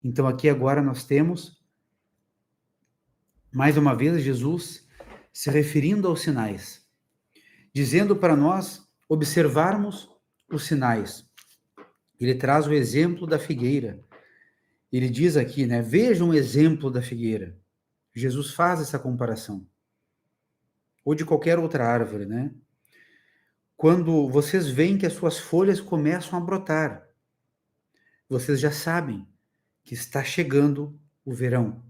Então, aqui agora nós temos, mais uma vez, Jesus se referindo aos sinais, dizendo para nós observarmos os sinais. Ele traz o exemplo da figueira. Ele diz aqui, né? Vejam o exemplo da figueira. Jesus faz essa comparação. Ou de qualquer outra árvore, né? Quando vocês veem que as suas folhas começam a brotar, vocês já sabem que está chegando o verão.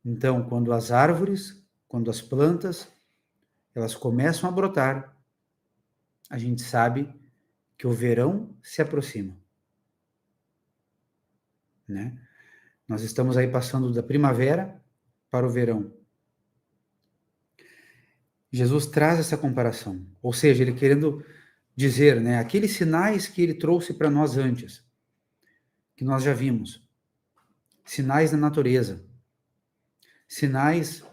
Então, quando as árvores, quando as plantas, elas começam a brotar, a gente sabe que o verão se aproxima, né? Nós estamos aí passando da primavera para o verão. Jesus traz essa comparação, ou seja, ele querendo dizer, né, aqueles sinais que ele trouxe para nós antes, que nós já vimos, sinais da natureza, sinais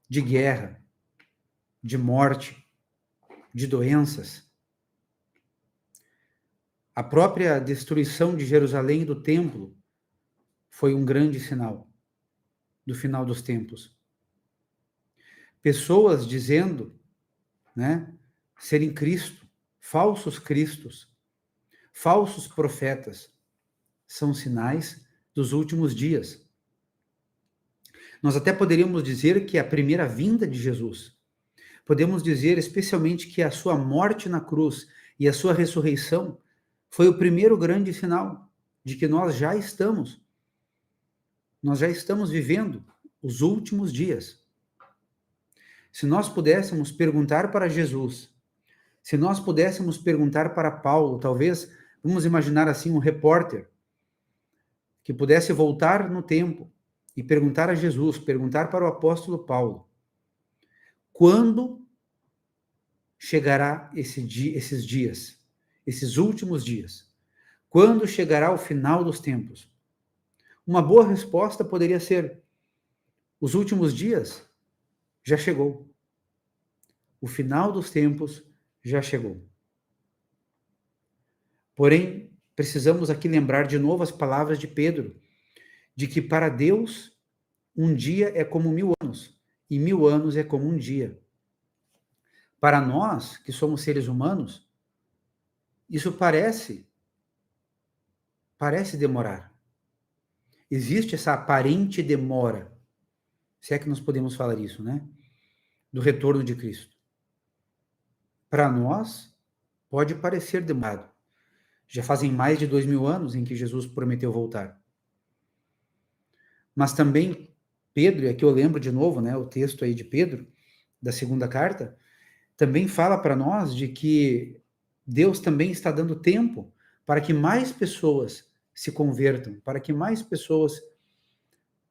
de guerra, de morte, de doenças. A própria destruição de Jerusalém e do templo foi um grande sinal do final dos tempos. Pessoas dizendo, né, serem Cristo, falsos cristos, falsos profetas, são sinais dos últimos dias. Nós até poderíamos dizer que a primeira vinda de Jesus, podemos dizer especialmente que a sua morte na cruz e a sua ressurreição foi o primeiro grande sinal de que nós já estamos vivendo os últimos dias. Se nós pudéssemos perguntar para Jesus, se nós pudéssemos perguntar para Paulo, talvez, vamos imaginar assim, um repórter que pudesse voltar no tempo e perguntar a Jesus, perguntar para o apóstolo Paulo, quando chegará esses dias, esses últimos dias? Quando chegará o final dos tempos? Uma boa resposta poderia ser: os últimos dias já chegou. O final dos tempos já chegou. Porém, precisamos aqui lembrar de novo as palavras de Pedro, de que para Deus um dia é como 1000 anos, e 1000 anos é como um dia. Para nós, que somos seres humanos, isso parece demorar. Existe essa aparente demora, se é que nós podemos falar isso, né? Do retorno de Cristo. Para nós, pode parecer demorado. Já fazem mais de 2000 anos em que Jesus prometeu voltar. Mas também Pedro, e aqui eu lembro de novo, né, o texto aí de Pedro, da segunda carta, também fala para nós de que Deus também está dando tempo para que mais pessoas se convertam, para que mais pessoas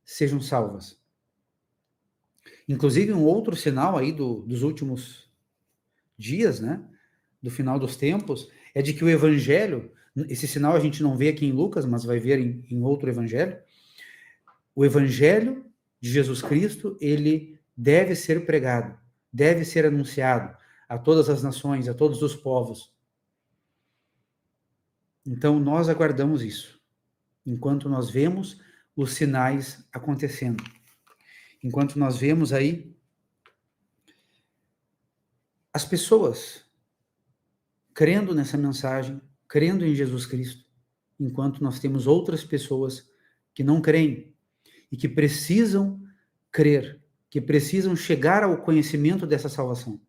sejam salvas. Inclusive, um outro sinal aí dos últimos dias, né, do final dos tempos, é de que o evangelho, esse sinal a gente não vê aqui em Lucas, mas vai ver em outro evangelho, o evangelho de Jesus Cristo, ele deve ser pregado, deve ser anunciado a todas as nações, a todos os povos. Então, nós aguardamos isso, enquanto nós vemos os sinais acontecendo. Enquanto nós vemos aí as pessoas crendo nessa mensagem, crendo em Jesus Cristo, enquanto nós temos outras pessoas que não creem e que precisam crer, que precisam chegar ao conhecimento dessa salvação.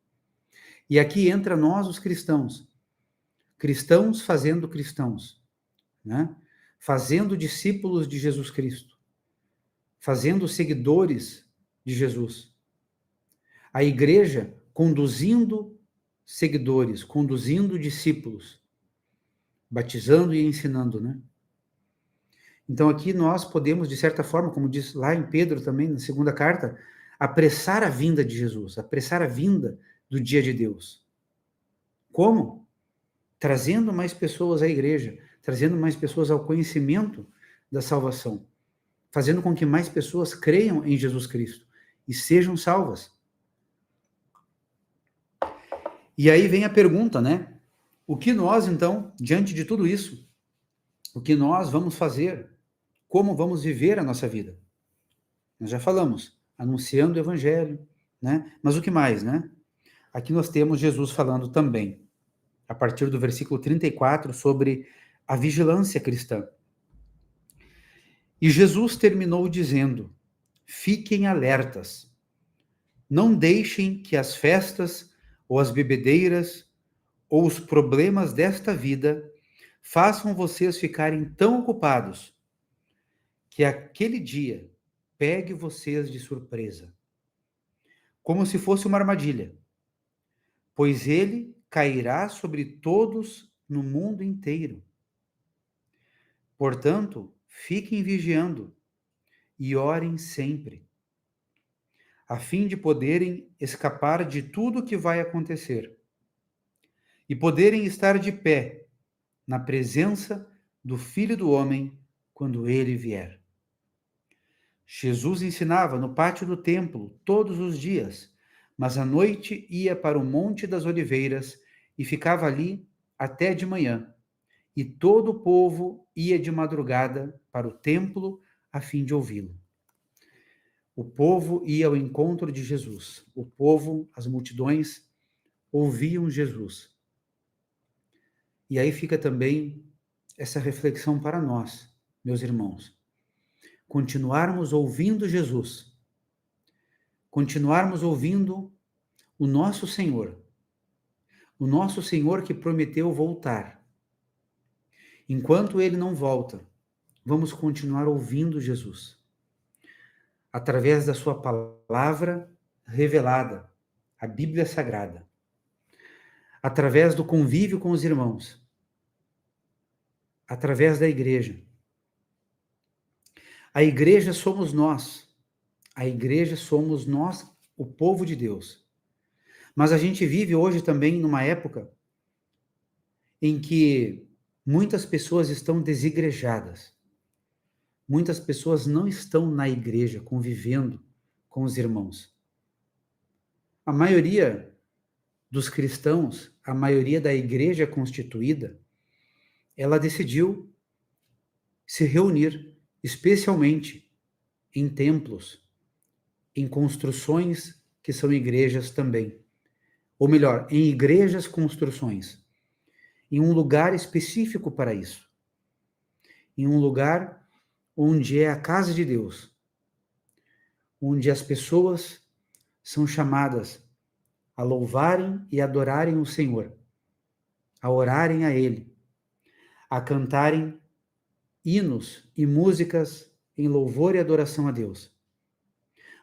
E aqui entra nós, os cristãos, cristãos fazendo cristãos, né? Fazendo discípulos de Jesus Cristo, fazendo seguidores de Jesus. A igreja conduzindo seguidores, conduzindo discípulos, batizando e ensinando, né? Então aqui nós podemos, de certa forma, como diz lá em Pedro também, na segunda carta, apressar a vinda de Jesus, apressar a vinda do dia de Deus. Como? Trazendo mais pessoas à igreja, trazendo mais pessoas ao conhecimento da salvação, fazendo com que mais pessoas creiam em Jesus Cristo e sejam salvas. E aí vem a pergunta, né? O que nós, então, diante de tudo isso, o que nós vamos fazer, como vamos viver a nossa vida. Nós já falamos, anunciando o evangelho, né? Mas o que mais, né? Aqui nós temos Jesus falando também, a partir do versículo 34, sobre a vigilância cristã. E Jesus terminou dizendo: fiquem alertas, não deixem que as festas, ou as bebedeiras, ou os problemas desta vida façam vocês ficarem tão ocupados que aquele dia pegue vocês de surpresa, como se fosse uma armadilha, pois ele cairá sobre todos no mundo inteiro. Portanto, fiquem vigiando e orem sempre, a fim de poderem escapar de tudo o que vai acontecer e poderem estar de pé na presença do Filho do Homem quando ele vier. Jesus ensinava no pátio do templo todos os dias, mas à noite ia para o Monte das Oliveiras e ficava ali até de manhã. E todo o povo ia de madrugada para o templo a fim de ouvi-lo. O povo ia ao encontro de Jesus. O povo, as multidões, ouviam Jesus. E aí fica também essa reflexão para nós, meus irmãos. Continuarmos ouvindo Jesus. Continuarmos ouvindo o nosso Senhor. O nosso Senhor que prometeu voltar. Enquanto ele não volta, vamos continuar ouvindo Jesus. Através da sua palavra revelada, a Bíblia Sagrada. Através do convívio com os irmãos. Através da igreja. A igreja somos nós. A igreja somos nós, o povo de Deus. Mas a gente vive hoje também numa época em que muitas pessoas estão desigrejadas. Muitas pessoas não estão na igreja convivendo com os irmãos. A maioria dos cristãos, a maioria da igreja constituída, ela decidiu se reunir, especialmente em templos, em construções que são igrejas também. Ou melhor, em igrejas construções. Em um lugar específico para isso. Em um lugar onde é a casa de Deus. Onde as pessoas são chamadas a louvarem e adorarem o Senhor. A orarem a Ele. A cantarem hinos e músicas em louvor e adoração a Deus.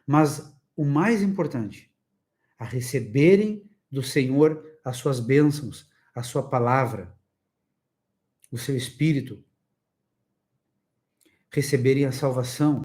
Mas o mais importante, a receberem do Senhor as suas bênçãos, a sua palavra, o seu Espírito, receberem a salvação